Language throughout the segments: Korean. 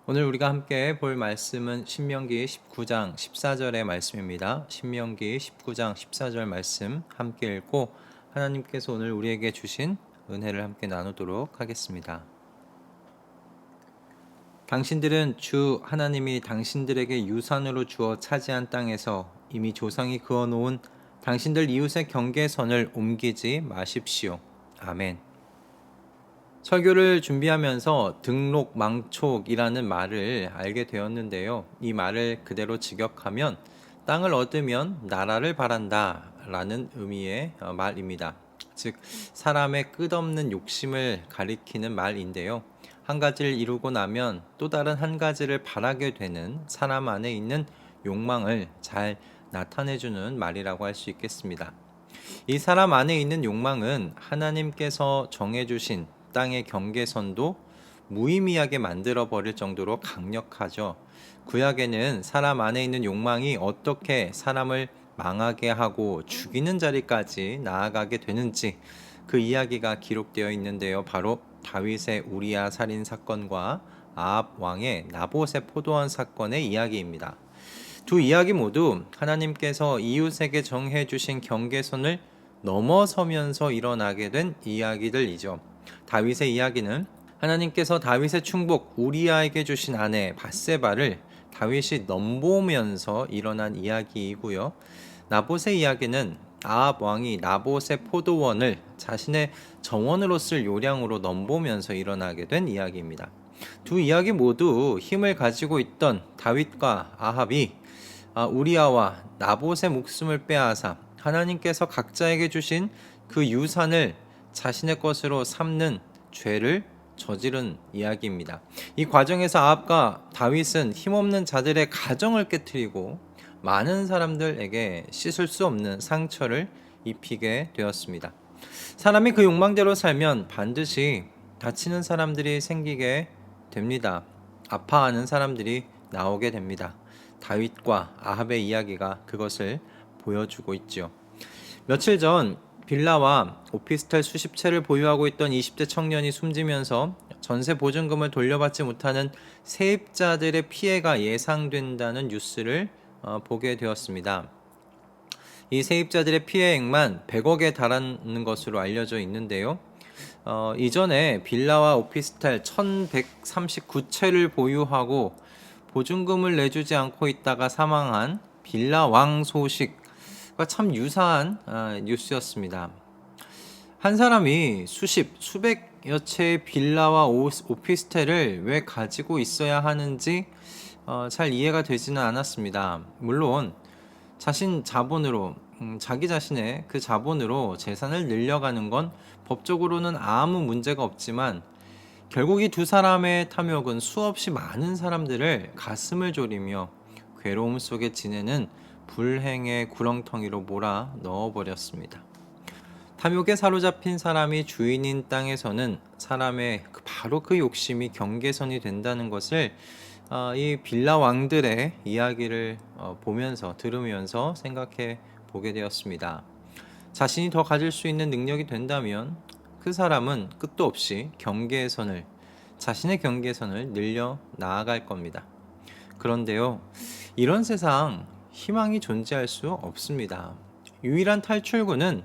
오늘 우리가 함께 볼 말씀은 신명기 19장 14절의 말씀입니다. 신명기 19장 14절 말씀 함께 읽고 하나님께서 오늘 우리에게 주신 은혜를 함께 나누도록 하겠습니다. 당신들은 주 하나님이 당신들에게 유산으로 주어 차지한 땅에서 이미 조상이 그어놓은 당신들 이웃의 경계선을 옮기지 마십시오. 아멘. 설교를 준비하면서 등록망촉이라는 말을 알게 되었는데요. 이 말을 그대로 직역하면 땅을 얻으면 나라를 바란다 라는 의미의 말입니다. 즉 사람의 끝없는 욕심을 가리키는 말인데요. 한 가지를 이루고 나면 또 다른 한 가지를 바라게 되는 사람 안에 있는 욕망을 잘 나타내주는 말이라고 할 수 있겠습니다. 이 사람 안에 있는 욕망은 하나님께서 정해주신 땅의 경계선도 무의미하게 만들어 버릴 정도로 강력하죠. 구약에는 사람 안에 있는 욕망이 어떻게 사람을 망하게 하고 죽이는 자리까지 나아가게 되는지 그 이야기가 기록되어 있는데요. 바로 다윗의 우리야 살인 사건과 아합 왕의 나봇의 포도원 사건의 이야기입니다. 두 이야기 모두 하나님께서 이웃에게 정해 주신 경계선을 넘어서면서 일어나게 된 이야기들이죠. 다윗의 이야기는 하나님께서 다윗의 충복 우리아에게 주신 아내 밧세바를 다윗이 넘보면서 일어난 이야기이고요. 나봇의 이야기는 아합 왕이 나봇의 포도원을 자신의 정원으로 쓸 요량으로 넘보면서 일어나게 된 이야기입니다. 두 이야기 모두 힘을 가지고 있던 다윗과 아합이 우리아와 나봇의 목숨을 빼앗아 하나님께서 각자에게 주신 그 유산을 자신의 것으로 삼는 죄를 저지른 이야기입니다. 이 과정에서 아합과 다윗은 힘없는 자들의 가정을 깨뜨리고 많은 사람들에게 씻을 수 없는 상처를 입히게 되었습니다. 사람이 그 욕망대로 살면 반드시 다치는 사람들이 생기게 됩니다. 아파하는 사람들이 나오게 됩니다. 다윗과 아합의 이야기가 그것을 보여주고 있죠. 며칠 전 빌라와 오피스텔 수십 채를 보유하고 있던 20대 청년이 숨지면서 전세 보증금을 돌려받지 못하는 세입자들의 피해가 예상된다는 뉴스를 보게 되었습니다. 이 세입자들의 피해액만 100억에 달하는 것으로 알려져 있는데요. 이전에 빌라와 오피스텔 1139채를 보유하고 보증금을 내주지 않고 있다가 사망한 빌라왕 소식과 참 유사한 뉴스였습니다. 한 사람이 수백여 채의 빌라와 오피스텔을 왜 가지고 있어야 하는지 잘 이해가 되지는 않았습니다. 물론 자신 자본으로 자기 자신의 그 자본으로 재산을 늘려가는 건 법적으로는 아무 문제가 없지만 결국 이 두 사람의 탐욕은 수없이 많은 사람들을 가슴을 졸이며 괴로움 속에 지내는 불행의 구렁텅이로 몰아 넣어버렸습니다. 탐욕에 사로잡힌 사람이 주인인 땅에서는 사람의 바로 그 욕심이 경계선이 된다는 것을 이 빌라 왕들의 이야기를 들으면서 생각해 보게 되었습니다. 자신이 더 가질 수 있는 능력이 된다면 그 사람은 끝도 없이 자신의 경계선을 늘려 나아갈 겁니다. 그런데요, 이런 세상 희망이 존재할 수 없습니다. 유일한 탈출구는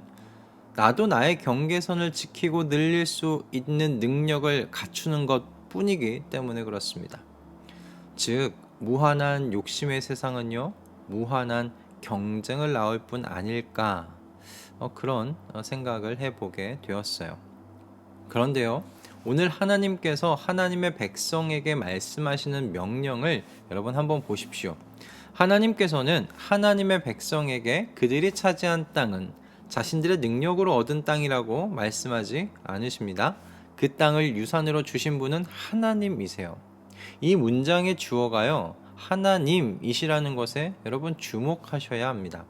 나도 나의 경계선을 지키고 늘릴 수 있는 능력을 갖추는 것 뿐이기 때문에 그렇습니다. 즉, 무한한 욕심의 세상은요, 무한한 경쟁을 낳을 뿐 아닐까, 그런 생각을 해보게 되었어요. 그런데요, 오늘 하나님께서 하나님의 백성에게 말씀하시는 명령을 여러분 한번 보십시오. 하나님께서는 하나님의 백성에게 그들이 차지한 땅은 자신들의 능력으로 얻은 땅이라고 말씀하지 않으십니다. 그 땅을 유산으로 주신 분은 하나님이세요. 이 문장의 주어가요, 하나님이시라는 것에 여러분 주목하셔야 합니다.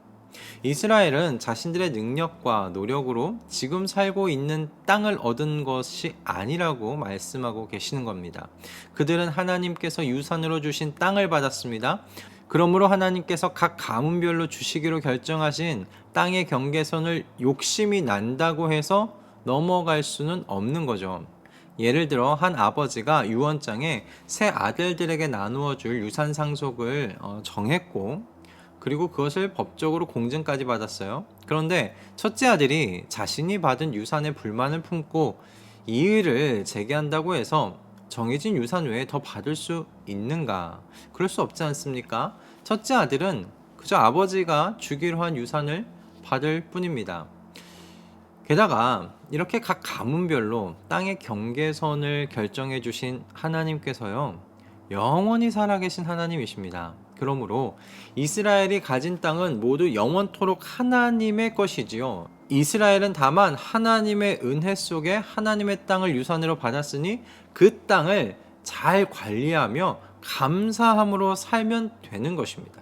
이스라엘은 자신들의 능력과 노력으로 지금 살고 있는 땅을 얻은 것이 아니라고 말씀하고 계시는 겁니다. 그들은 하나님께서 유산으로 주신 땅을 받았습니다. 그러므로 하나님께서 각 가문별로 주시기로 결정하신 땅의 경계선을 욕심이 난다고 해서 넘어갈 수는 없는 거죠. 예를 들어 한 아버지가 유언장에 세 아들들에게 나누어 줄 유산 상속을 정했고, 그리고 그것을 법적으로 공증까지 받았어요. 그런데 첫째 아들이 자신이 받은 유산에 불만을 품고 이의를 제기한다고 해서 정해진 유산 외에 더 받을 수 있는가? 그럴 수 없지 않습니까? 첫째 아들은 그저 아버지가 주기로 한 유산을 받을 뿐입니다. 게다가 이렇게 각 가문별로 땅의 경계선을 결정해 주신 하나님께서요, 영원히 살아계신 하나님이십니다. 그러므로 이스라엘이 가진 땅은 모두 영원토록 하나님의 것이지요. 이스라엘은 다만 하나님의 은혜 속에 하나님의 땅을 유산으로 받았으니 그 땅을 잘 관리하며 감사함으로 살면 되는 것입니다.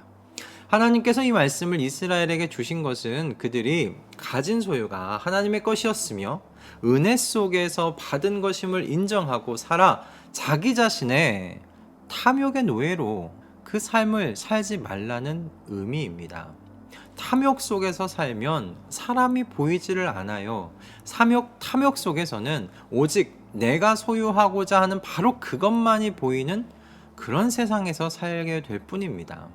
하나님께서 이 말씀을 이스라엘에게 주신 것은 그들이 가진 소유가 하나님의 것이었으며 은혜 속에서 받은 것임을 인정하고 살아 자기 자신의 탐욕의 노예로 그 삶을 살지 말라는 의미입니다. 탐욕 속에서 살면 사람이 보이지를 않아요. 탐욕 속에서는 오직 내가 소유하고자 하는 바로 그것만이 보이는 그런 세상에서 살게 될 뿐입니다.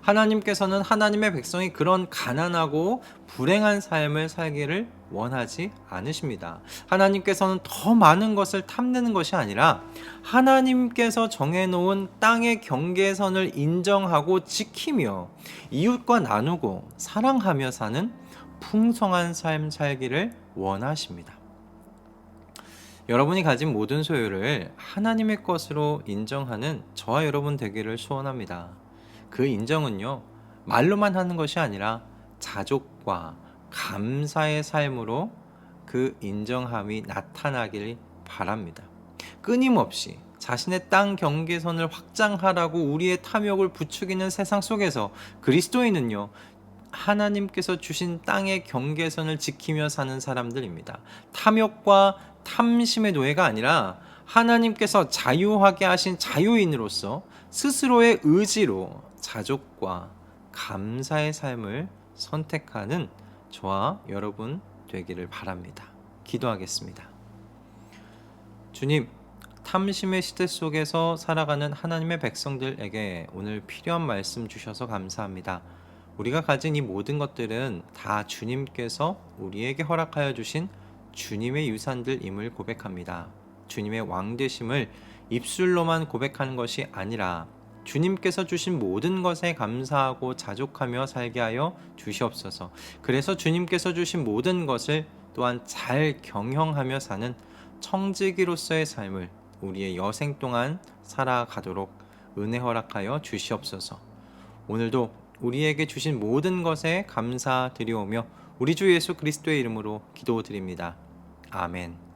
하나님께서는 하나님의 백성이 그런 가난하고 불행한 삶을 살기를 원하지 않으십니다. 하나님께서는 더 많은 것을 탐내는 것이 아니라 하나님께서 정해놓은 땅의 경계선을 인정하고 지키며 이웃과 나누고 사랑하며 사는 풍성한 삶 살기를 원하십니다. 여러분이 가진 모든 소유를 하나님의 것으로 인정하는 저와 여러분 되기를 소원합니다. 그 인정은요, 말로만 하는 것이 아니라 자족과 감사의 삶으로 그 인정함이 나타나길 바랍니다. 끊임없이 자신의 땅 경계선을 확장하라고 우리의 탐욕을 부추기는 세상 속에서 그리스도인은요, 하나님께서 주신 땅의 경계선을 지키며 사는 사람들입니다. 탐욕과 탐심의 노예가 아니라 하나님께서 자유하게 하신 자유인으로서 스스로의 의지로 자족과 감사의 삶을 선택하는 저와 여러분 되기를 바랍니다. 기도하겠습니다. 주님, 탐심의 시대 속에서 살아가는 하나님의 백성들에게 오늘 필요한 말씀 주셔서 감사합니다. 우리가 가진 이 모든 것들은 다 주님께서 우리에게 허락하여 주신 주님의 유산들임을 고백합니다. 주님의 왕되심을 입술로만 고백하는 것이 아니라 주님께서 주신 모든 것에 감사하고 자족하며 살게 하여 주시옵소서. 그래서 주님께서 주신 모든 것을 또한 잘 경영하며 사는 청지기로서의 삶을 우리의 여생 동안 살아가도록 은혜 허락하여 주시옵소서. 오늘도 우리에게 주신 모든 것에 감사드리오며 우리 주 예수 그리스도의 이름으로 기도드립니다. 아멘.